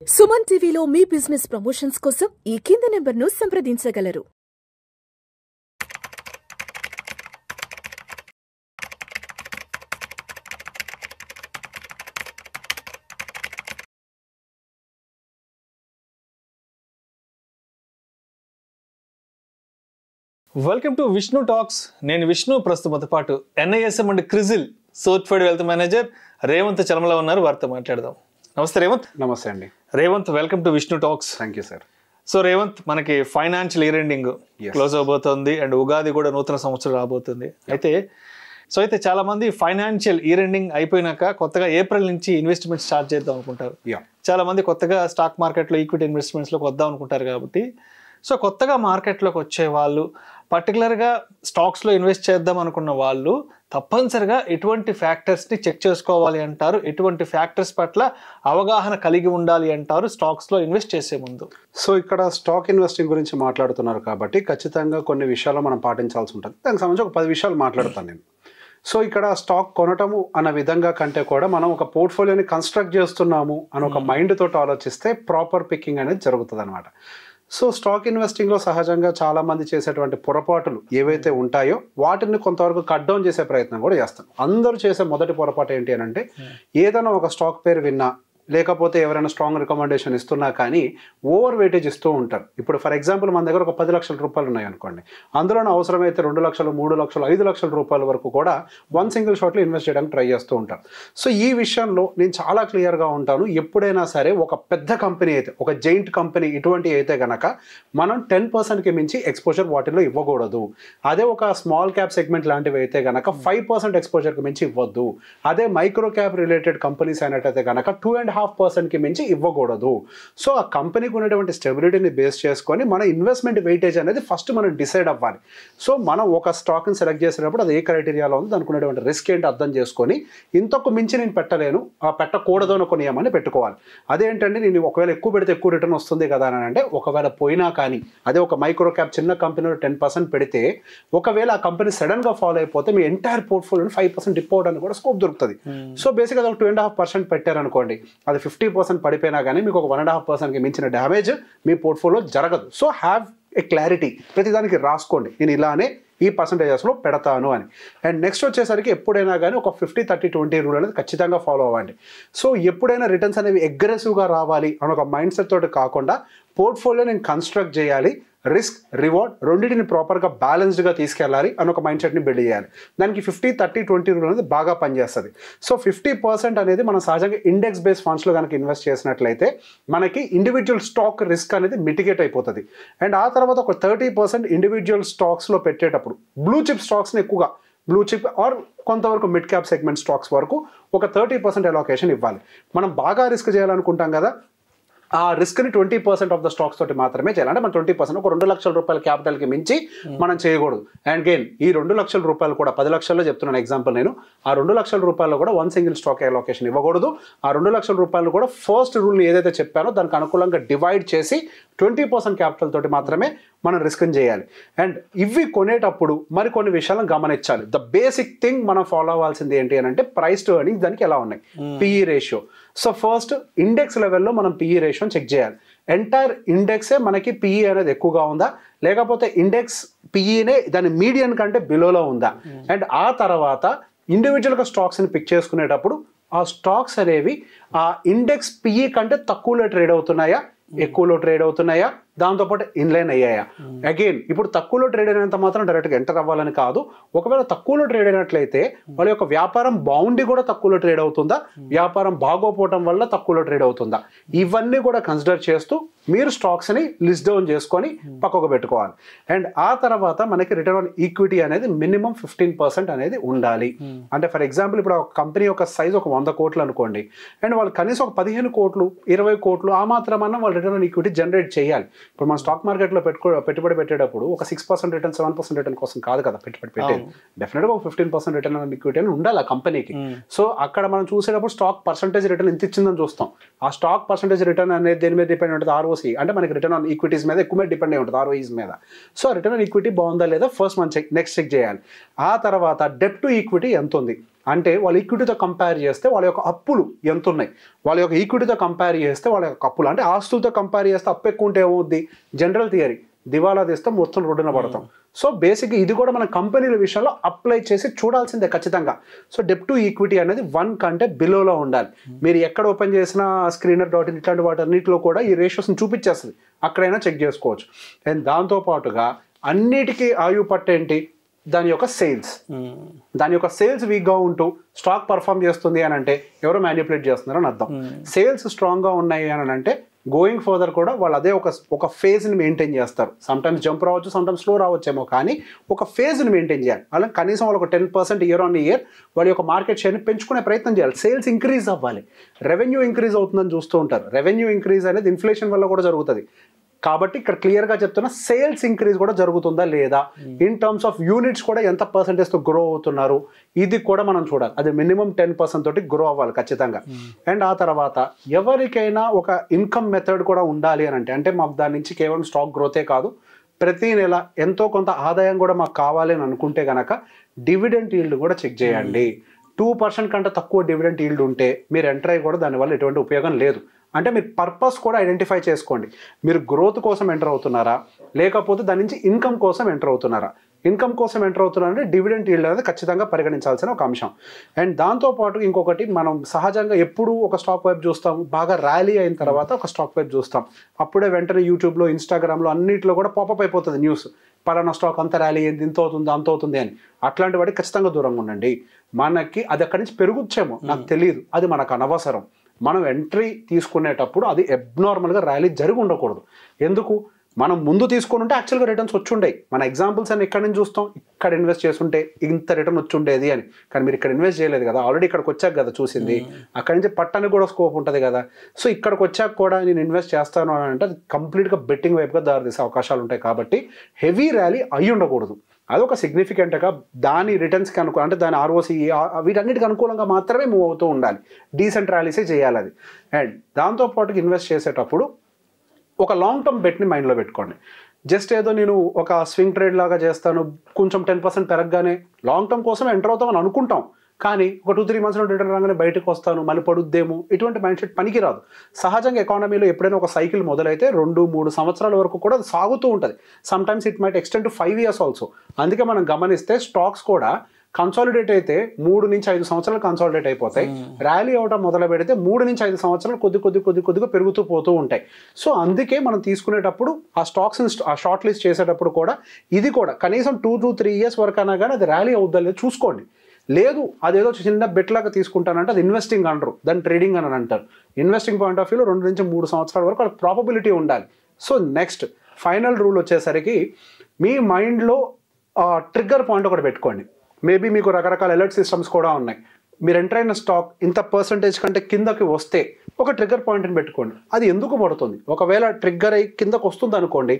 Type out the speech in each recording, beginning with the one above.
సుమన్ టీవీలో మీ business promotions కోసం ఈ కింది నెంబర్ను సంప్రదించగలరు. Welcome to Vishnu talks. నేను విష్ణు. ప్రస్తుతంతో పాటు NISM and CRISIL certified wealth manager Revanth Chalamala ఉన్నారు. వారితో మాట్లాడదాం. నమస్తే రేవంత్. నమస్తే అండి Revanth. Welcome to Vishnu talks. Thank you sir. So Revanth, మనకి ఫైనాన్షియల్ ఇయర్ ఎండింగ్ క్లోజ్ అవబోతోంది అండ్ ఉగాది కూడా నూతన సంవత్సరం రాబోతుంది. అయితే చాలా మంది ఫైనాన్షియల్ ఇయర్ ఎండింగ్ అయిపోయినాక కొత్తగా ఏప్రిల్ నుంచి ఇన్వెస్ట్మెంట్ స్టార్ట్ చేద్దాం అనుకుంటారు. చాలా మంది కొత్తగా స్టాక్ మార్కెట్లో ఈక్విటీ ఇన్వెస్ట్మెంట్స్లోకి వద్దాం అనుకుంటారు. కాబట్టి సో కొత్తగా మార్కెట్లోకి వచ్చే వాళ్ళు, పర్టికులర్గా స్టాక్స్లో ఇన్వెస్ట్ చేద్దాం అనుకున్న వాళ్ళు తప్పనిసరిగా ఎటువంటి ఫ్యాక్టర్స్ని చెక్ చేసుకోవాలి అంటారు? ఎటువంటి ఫ్యాక్టర్స్ పట్ల అవగాహన కలిగి ఉండాలి అంటారు స్టాక్స్లో ఇన్వెస్ట్ చేసే ముందు? సో ఇక్కడ స్టాక్ ఇన్వెస్టింగ్ గురించి మాట్లాడుతున్నారు కాబట్టి ఖచ్చితంగా కొన్ని విషయాలు మనం పాటించాల్సి ఉంటుంది. దానికి సంబంధించి ఒక 10 విషయాలు మాట్లాడతాను నేను. సో ఇక్కడ స్టాక్ కొనటము అన్న విధంగా కంటే కూడా మనం ఒక పోర్ట్ఫోలియోని కన్స్ట్రక్ట్ చేస్తున్నాము అని ఒక మైండ్ తోటి ఆలోచిస్తే ప్రాపర్ పికింగ్ అనేది జరుగుతుంది అనమాట. సో స్టాక్ ఇన్వెస్టింగ్లో సహజంగా చాలామంది చేసేటువంటి పొరపాటులు ఏవైతే ఉంటాయో వాటిని కొంతవరకు కట్ డౌన్ చేసే ప్రయత్నం కూడా చేస్తాం. అందరూ చేసే మొదటి పొరపాటు ఏంటి అని అంటే, ఏదైనా ఒక స్టాక్ పేరు విన్నా లేకపోతే ఎవరైనా స్ట్రాంగ్ రికమెండేషన్ ఇస్తున్నా కానీ ఓవర్ వెయిటేజ్ ఇస్తూ ఉంటారు. ఇప్పుడు ఫర్ ఎగ్జాంపుల్ మన దగ్గర ఒక 10 లక్షల రూపాయలు ఉన్నాయి అనుకోండి, అందులోనే అవసరమైతే 2 లక్షలు 3 లక్షలు 5 లక్షల రూపాయల వరకు కూడా వన్ సింగిల్ షాట్లో ఇన్వెస్ట్ చేయడానికి ట్రై చేస్తూ ఉంటారు. సో ఈ విషయంలో నేను చాలా క్లియర్గా ఉంటాను. ఎప్పుడైనా సరే ఒక పెద్ద కంపెనీ అయితే, ఒక జైంట్ కంపెనీ ఇటువంటి అయితే కనుక మనం 10%కి మించి ఎక్స్పోజర్ వాటిల్లో ఇవ్వకూడదు. అదే ఒక స్మాల్ క్యాప్ సెగ్మెంట్ లాంటివి అయితే కనుక 5% ఎక్స్పోజర్కి మించి ఇవ్వద్దు. అదే మైక్రో క్యాప్ రిలేటెడ్ కంపెనీస్ అయినట్టయితే కనుక 2.5%కి మించి ఇవ్వకూడదు. సో ఆ కంపెనీకి ఉన్నటువంటి స్టెబిలిటీని బేస్ చేసుకొని మన ఇన్వెస్ట్మెంట్ వెయిటేజ్ అనేది ఫస్ట్ మనం డిసైడ్ అవ్వాలి. సో మనం ఒక స్టాక్ని సెలెక్ట్ చేసినప్పుడు అది ఏ క్రైటీరియాలో ఉంది, దానికి ఉన్నటువంటి రిస్క్ ఏంటి అర్థం చేసుకొని ఇంతకు మించి నేను పెట్టలేను, పెట్టకూడదు అని ఒక నియమాన్ని పెట్టుకోవాలి. అదేంటంటే నేను ఒకవేళ ఎక్కువ పెడితే ఎక్కువ రిటర్న్ వస్తుంది కదా అని అంటే, ఒకవేళ పోయినా కానీ అదే ఒక మైక్రో క్యాప్ చిన్న కంపెనీలో 10% పెడితే ఒకవేళ ఆ కంపెనీ సడన్గా ఫాలో అయిపోతే మీ ఎంటైర్ పోర్ట్ఫోలియోని 5% డిప్ అవడానికి కూడా స్కోప్ దొరుకుతుంది. సో బేసిక్గా అది ఒక 2.5% పెట్టారనుకోండి, అది 50% పడిపోయినా కానీ మీకు ఒక 1.5%కి మించిన డ్యామేజ్ మీ పోర్ట్ఫోలియో జరగదు. సో హ్యావ్ ఏ క్లారిటీ, ప్రతిదానికి రాసుకోండి నేను ఇలానే ఈ పర్సంటేజెస్లో పెడతాను అని. అండ్ నెక్స్ట్ వచ్చేసరికి ఎప్పుడైనా కానీ ఒక 50-30-20 రూల్ అనేది ఖచ్చితంగా ఫాలో అవ్వండి. సో ఎప్పుడైనా రిటర్న్స్ అనేవి అగ్రెసివ్గా రావాలి అని ఒక మైండ్ సెట్ తోటి కాకుండా పోర్ట్ఫోలియో నేను కన్స్ట్రక్ట్ చేయాలి, రిస్క్ రివార్డ్ రెండింటిని ప్రాపర్గా బ్యాలెన్స్డ్గా తీసుకెళ్ళాలి అని ఒక మైండ్ సెట్ని బిల్డ్ చేయాలి. దానికి 50-30-20 రూల్ అనేది బాగా పనిచేస్తుంది. సో 50% అనేది మనం సహజంగా ఇండెక్స్ బేస్ ఫండ్స్లో కనుక ఇన్వెస్ట్ చేసినట్లయితే మనకి ఇండివిజువల్ స్టాక్ రిస్క్ అనేది మిటిగేట్ అయిపోతుంది. అండ్ ఆ తర్వాత ఒక 30% ఇండివిజువల్ స్టాక్స్లో పెట్టేటప్పుడు బ్లూ చిప్ స్టాక్స్ని ఎక్కువగా, బ్లూ చిప్ ఆర్ కొంతవరకు మిడ్ క్యాప్ సెగ్మెంట్ స్టాక్స్ వరకు ఒక 30% అలొకేషన్ ఇవ్వాలి. మనం బాగా రిస్క్ చేయాలనుకుంటాం కదా, ఆ రిస్క్ని 20% ఆఫ్ ద స్టాక్స్ తోటి మాత్రమే చేయాలి. అంటే మనం 20% ఒక 2 లక్షల రూపాయల క్యాపిటల్కి మించి మనం చేయకూడదు. అండ్ గెయిన్ ఈ 2 లక్షల రూపాయలు కూడా 10 లక్షల్లో చెప్తున్నాను ఎగ్జాంపుల్ నేను, ఆ 2 లక్షల రూపాయలు కూడా వన్ సింగిల్ స్టాక్ అలొకేషన్ ఇవ్వకూడదు. ఆ 2 లక్షల రూపాయలు కూడా ఫస్ట్ రూల్ని ఏదైతే చెప్పానో దానికి అనుకూలంగా డివైడ్ చేసి 20% క్యాపిటల్ తోటి మాత్రమే మనం రిస్క్ని చేయాలి. అండ్ ఇవి కొనేటప్పుడు మరికొన్ని విషయాలను గమనించాలి. ద బేసిక్ థింగ్ మనం ఫాలో అవ్వాల్సింది ఏంటి అని అంటే, ప్రైస్ టు ఎర్నింగ్స్ దానికి ఎలా ఉన్నాయి, PE ratio. So first index లెవెల్లో మనం పిఈ రేషియోని చెక్ చేయాలి. ఎంటైర్ ఇండెక్సే మనకి పిఈ అనేది ఎక్కువగా ఉందా, లేకపోతే ఇండెక్స్ పిఈనే దాని మీడియన్ కంటే బిలోలో ఉందా. అండ్ ఆ తర్వాత ఇండివిజువల్గా స్టాక్స్ని పిక్ చేసుకునేటప్పుడు ఆ స్టాక్స్ అనేవి ఆ ఇండెక్స్ పిఈ కంటే తక్కువలో ట్రేడ్ అవుతున్నాయా, ఎక్కువలో ట్రేడ్ అవుతున్నాయా, దాంతోపాటు ఇన్లైన్ అయ్యాయా. అగైన్ ఇప్పుడు తక్కువలో ట్రేడ్ అయినంత మాత్రం డైరెక్ట్గా ఎంటర్ అవ్వాలని కాదు. ఒకవేళ తక్కువలో ట్రేడ్ అయినట్లయితే వాళ్ళ యొక్క వ్యాపారం బాగుండి కూడా తక్కువలో ట్రేడ్ అవుతుందా, వ్యాపారం బాగోపోవటం వల్ల తక్కువలో ట్రేడ్ అవుతుందా, ఇవన్నీ కూడా కన్సిడర్ చేస్తూ మీరు స్టాక్స్ని లిస్ట్ డౌన్ చేసుకొని పక్కకు పెట్టుకోవాలి. అండ్ ఆ తర్వాత మనకి రిటర్న్ ఆన్ ఈక్విటీ అనేది మినిమం 15% అనేది ఉండాలి. అంటే ఫర్ ఎగ్జాంపుల్ ఇప్పుడు ఒక కంపెనీ యొక్క సైజ్ ఒక 100 కోట్లు అనుకోండి, అండ్ వాళ్ళు కనీసం ఒక 15 కోట్లు 20 కోట్లు ఆ మాత్రమన్నా వాళ్ళు రిటర్న్ ఆన్ ఈక్విటీ జనరేట్ చేయాలి. ఇప్పుడు మన స్టాక్ మార్కెట్లో పెట్టుబడి పెట్టేటప్పుడు ఒక 6% రిటర్న్ 7% రిటర్న్ కోసం కాదు కదా పెట్టుబడి పెట్టేది. డెఫినెట్గా ఒక 15% రిటర్న్ ఆన్ ఈక్విటీ అని ఉండాలి ఆ కంపెనీకి. సో అక్కడ మనం చూసేటప్పుడు స్టాక్ పర్సంటేజ్ రిటర్న్ ఎంత ఇచ్చిందని చూస్తాం. ఆ స్టాక్ పర్సంటేజ్ రిటర్న్ అనేది దేని మీద డిపెండ్ ఉంటుంది, ROC అంటే మనకి రిటర్న్ ఆన్ ఈక్విటీస్ మీద ఎక్కువ డిపెండ్ అయి ఉంటుంది, ROEs మీద. సో రిటర్న్ ఆన్ ఈక్విటీ బాగుందా లేదా ఫస్ట్ మనం నెక్స్ట్ చెక్ చేయాలి. ఆ తర్వాత డెట్ టు ఈక్విటీ ఎంత ఉంది, అంటే వాళ్ళ ఈక్విటీతో కంపేర్ చేస్తే వాళ్ళ యొక్క అప్పులు ఎంత ఉన్నాయి, వాళ్ళ యొక్క ఈక్విటీతో కంపేర్ చేస్తే వాళ్ళ యొక్క అప్పులు అంటే ఆస్తులతో కంపేర్ చేస్తే అప్పు ఎక్కువ ఉంటే ఏమవుద్ది, జనరల్ థియరీ దివాలా తీస్తాం మొత్తం రోడ్డున పడతాం. సో బేసిక్గా ఇది కూడా మన కంపెనీల విషయంలో అప్లై చేసి చూడాల్సిందే ఖచ్చితంగా. సో డెప్ టు ఈక్విటీ అనేది 1 కంటే బిలోలో ఉండాలి. మీరు ఎక్కడ ఓపెన్ చేసిన screener.in ఇట్లాంటి వాటన్నిటిలో కూడా ఈ రేషియోస్ని చూపించేస్తుంది, అక్కడైనా చెక్ చేసుకోవచ్చు. అండ్ దాంతోపాటుగా అన్నిటికీ ఆయువు పట్టేంటి, దాని యొక్క సేల్స్. దాని యొక్క సేల్స్ వీక్గా ఉంటూ స్టాక్ పర్ఫామ్ చేస్తుంది అని అంటే ఎవరో మ్యానిపులేట్ చేస్తున్నారని అర్థం. సేల్స్ స్ట్రాంగ్గా ఉన్నాయి అని అంటే గోయింగ్ ఫర్దర్ కూడా వాళ్ళు అదే ఒక ఫేజ్ని మెయింటైన్ చేస్తారు. సమ్టైమ్స్ జంప్ రావచ్చు, సమ్టైమ్స్ స్లో రావచ్చేమో, కానీ ఒక ఫేజ్ని మెయింటైన్ చేయాలి. అలా కనీసం వాళ్ళు ఒక 10% ఇయర్ ఆన్ ఇయర్ వాళ్ళ యొక్క మార్కెట్ షేర్ని పెంచుకునే ప్రయత్నం చేయాలి. సేల్స్ ఇంక్రీజ్ అవ్వాలి, రెవెన్యూ ఇంక్రీజ్ అవుతుందని చూస్తూ ఉంటారు. రెవెన్యూ ఇంక్రీజ్ అనేది ఇన్ఫ్లేషన్ వల్ల కూడా జరుగుతుంది. కాబట్టి ఇక్కడ క్లియర్గా చెప్తున్నా సేల్స్ ఇంక్రీజ్ కూడా జరుగుతుందా లేదా, ఇన్ టర్మ్స్ ఆఫ్ యూనిట్స్ కూడా ఎంత పర్సెంటేజ్తో గ్రో అవుతున్నారు, ఇది కూడా మనం చూడాలి. అది మినిమం 10% తోటి గ్రో అవ్వాలి ఖచ్చితంగా. అండ్ ఆ తర్వాత ఎవరికైనా ఒక ఇన్కమ్ మెథడ్ కూడా ఉండాలి అని అంటే మాకు దాని నుంచి కేవలం స్టాక్ గ్రోతే కాదు, ప్రతి నెల ఎంతో కొంత ఆదాయం కూడా మాకు కావాలి అని అనుకుంటే కనుక డివిడెంట్ ఈల్డ్ కూడా చెక్ చేయండి. 2% కంటే తక్కువ డివిడెంట్ ఈల్డ్ ఉంటే మీరు ఎంటర్ అయ్యి కూడా దానివల్ల ఎటువంటి ఉపయోగం లేదు. అంటే మీరు పర్పస్ కూడా ఐడెంటిఫై చేసుకోండి, మీరు గ్రోత్ కోసం ఎంటర్ అవుతున్నారా లేకపోతే దాని నుంచి ఇన్కమ్ కోసం ఎంటర్ అవుతున్నారా. ఇన్కమ్ కోసం ఎంటర్ అవుతున్నారంటే డివిడెంట్ ఈల్డ్ అనేది ఖచ్చితంగా పరిగణించాల్సిన ఒక అంశం. అండ్ దాంతోపాటు ఇంకొకటి, మనం సహజంగా ఎప్పుడు ఒక స్టాక్ వైపు చూస్తాం, బాగా ర్యాలీ అయిన తర్వాత ఒక స్టాక్ వైపు చూస్తాం, అప్పుడే వెంటనే యూట్యూబ్లో ఇన్స్టాగ్రామ్లో అన్నింటిలో కూడా పాపప్ అయిపోతుంది న్యూస్, పలానా స్టాక్ అంత ర్యాలీ అయింది, ఇంత అవుతుంది అంత అవుతుంది అని. అట్లాంటి వాటికి ఖచ్చితంగా దూరంగా ఉండండి. మనకి అది అక్కడి నుంచి పెరుగుచ్చేమో నాకు తెలియదు, అది మనకు అనవసరం. మనం ఎంట్రీ తీసుకునేటప్పుడు అది అబ్నార్మల్గా ర్యాలీ జరిగి ఉండకూడదు. ఎందుకు, మనం ముందు తీసుకుని ఉంటే యాక్చువల్గా రిటర్న్స్ వచ్చి ఉండేవి. మన ఎగ్జాంపుల్స్ అని ఎక్కడి నుంచి చూస్తాం, ఇక్కడ ఇన్వెస్ట్ చేస్తుంటే ఇంత రిటర్న్ వచ్చి ఉండేది అని. కానీ మీరు ఇక్కడ ఇన్వెస్ట్ చేయలేదు కదా, ఆల్రెడీ ఇక్కడికి వచ్చాక కదా చూసింది, అక్కడి నుంచి పట్టడానికి కూడా స్కోప్ ఉంటుంది కదా. సో ఇక్కడికి వచ్చాక కూడా నేను ఇన్వెస్ట్ చేస్తాను అని అంటే అది కంప్లీట్గా బెట్టింగ్ వైపుగా దారితీసే అవకాశాలు ఉంటాయి. కాబట్టి హెవీ ర్యాలీ అయి ఉండకూడదు. అదొక సిగ్నిఫికెంట్గా దాని రిటర్న్స్కి అంటే దాని ఆర్ఓసి వీటన్నిటికి అనుకూలంగా మాత్రమే మూవ్ అవుతూ ఉండాలి. డీసెంట్ ర్యాలీసే చేయాలి అది. అండ్ దాంతోపాటు ఇన్వెస్ట్ చేసేటప్పుడు ఒక లాంగ్ టర్మ్ బెట్ని మైండ్లో పెట్టుకోండి. జస్ట్ ఏదో నేను ఒక స్వింగ్ ట్రేడ్ లాగా చేస్తాను, కొంచెం 10% పెరగగానే లాంగ్ టర్మ్ కోసం ఎంటర్ అవుతామని అనుకుంటాం, కానీ ఒక 2-3 మంత్స్లో రిటర్న్ రాగానే బయటకు వస్తాను మళ్ళీ పడుద్దేమో, ఇటువంటి మైండ్ సెట్ పనికిరాదు. సహజంగా ఎకానమీలో ఎప్పుడైనా ఒక సైకిల్ మొదలైతే 2-3 సంవత్సరాల వరకు కూడా అది సాగుతూ ఉంటుంది. Sometimes it might extend to 5 years also. అందుకే మనం గమనిస్తే స్టాక్స్ కూడా కన్సాలిడేట్ అయితే 3 నుంచి 5 సంవత్సరాలు కన్సాలిడేట్ అయిపోతాయి. ర్యాలీ అవడం మొదలు పెడితే 3 నుంచి 5 సంవత్సరాలు కొద్దిగా పెరుగుతూ పోతూ ఉంటాయి. సో అందుకే మనం తీసుకునేటప్పుడు ఆ స్టాక్స్ని ఆ షార్ట్ లిస్ట్ చేసేటప్పుడు కూడా ఇది కూడా కనీసం 2-3 years వరకు అయినా కానీ అది ర్యాలీ అవుద్దా లేదు చూసుకోండి. లేదు అదేదో చిన్న బెట్ లాగా తీసుకుంటానంటే అది ఇన్వెస్టింగ్ అనరు, దాన్ని ట్రేడింగ్ అని అంటారు. ఇన్వెస్టింగ్ పాయింట్ ఆఫ్ వ్యూలో 2 నుంచి 3 సంవత్సరాల వరకు అది ప్రాబబిలిటీ ఉండాలి. సో నెక్స్ట్ ఫైనల్ రూల్ వచ్చేసరికి మీ మైండ్లో ట్రిగ్గర్ పాయింట్ ఒకటి పెట్టుకోండి. మేబీ మీకు రకరకాల అలర్ట్ సిస్టమ్స్ కూడా ఉన్నాయి. మీరు ఎంటర్ అయిన స్టాక్ ఇంత పర్సంటేజ్ కంటే కిందకి వస్తే ఒక ట్రిగ్గర్ పాయింట్ని పెట్టుకోండి. అది ఎందుకు పడుతుంది, ఒకవేళ ట్రిగ్గర్ అయ్యి కిందకు వస్తుంది అనుకోండి,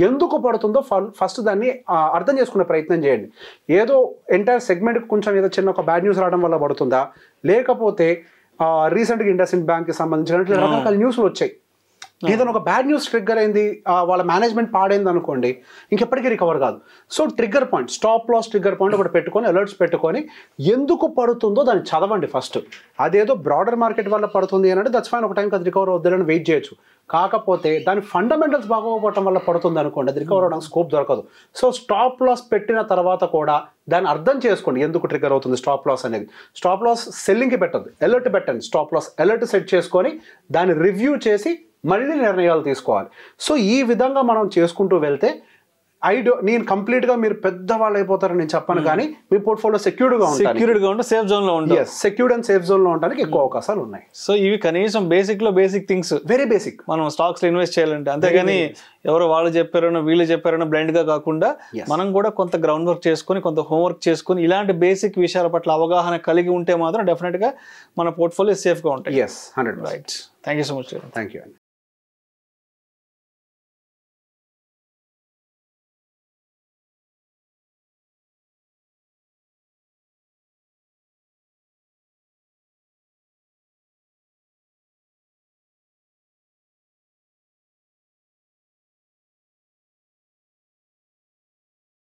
ఎందుకు పడుతుందో ఫస్ట్ దాన్ని అర్థం చేసుకునే ప్రయత్నం చేయండి. ఏదో ఎంటైర్ సెగ్మెంట్కి కొంచెం ఏదో చిన్న ఒక బ్యాడ్ న్యూస్ రావడం వల్ల పడుతుందా, లేకపోతే రీసెంట్గా ఇండస్ఇండ్ బ్యాంక్కి సంబంధించిన రకరకాల న్యూస్లు వచ్చాయి, ఏదైనా ఒక బ్యాడ్ న్యూస్ ట్రిగ్గర్ అయింది, వాళ్ళ మేనేజ్మెంట్ పాడైంది అనుకోండి, ఇంకెప్పటికీ రికవర్ కాదు. So trigger point, stop loss trigger point ఒకటి పెట్టుకొని అలర్ట్స్ పెట్టుకొని ఎందుకు పడుతుందో దాన్ని చదవండి ఫస్ట్. అదేదో బ్రాడర్ మార్కెట్ వల్ల పడుతుంది అని అంటే దట్స్ ఫైన్, ఒక టైంకి అది రికవర్ అవుతుందని వెయిట్ చేయొచ్చు. కాకపోతే దాని ఫండమెంటల్స్ బాగోకపోవడం వల్ల పడుతుంది అనుకోండి, అది రికవర్ అవడానికి స్కోప్ దొరకదు. సో స్టాప్ లాస్ పెట్టిన తర్వాత కూడా దాన్ని అర్థం చేసుకోండి ఎందుకు ట్రిగ్గర్ అవుతుంది స్టాప్ లాస్ అనేది. స్టాప్ లాస్ సెల్లింగ్కి పెట్టద్దు, అలర్ట్ పెట్టండి. స్టాప్ లాస్ అలర్ట్ సెట్ చేసుకొని దాన్ని రివ్యూ చేసి మళ్ళీ నిర్ణయాలు తీసుకోవాలి. సో ఈ విధంగా మనం చేసుకుంటూ వెళ్తే నేను కంప్లీట్గా మీరు పెద్దవాళ్ళు అయిపోతారని నేను చెప్పను, కానీ మీ పోర్ట్ఫోలియో సెక్యూర్డ్గా ఉంటే సేఫ్ జోన్లో ఉంటుంది. సెక్యూర్డ్ అండ్ సేఫ్ జోన్లో ఉండడానికి ఎక్కువ అవకాశాలు ఉన్నాయి. సో ఇవి కనీసం బేసిక్ థింగ్స్, వెరీ బేసిక్ మనం స్టాక్స్లో ఇన్వెస్ట్ చేయాలంటే. అంతేగాని ఎవరో వాళ్ళు చెప్పారనో వీళ్ళు చెప్పారనో బ్లైండ్గా కాకుండా మనం కూడా కొంత గ్రౌండ్ వర్క్ చేసుకొని కొంత హోంవర్క్ చేసుకొని ఇలాంటి బేసిక్ విషయాల పట్ల అవగాహన కలిగి ఉంటే మాత్రం డెఫినెట్గా మన పోర్ట్ఫోలియో సేఫ్గా ఉంటాయి. Yes, 100%. Right, thank you so much. Thank you.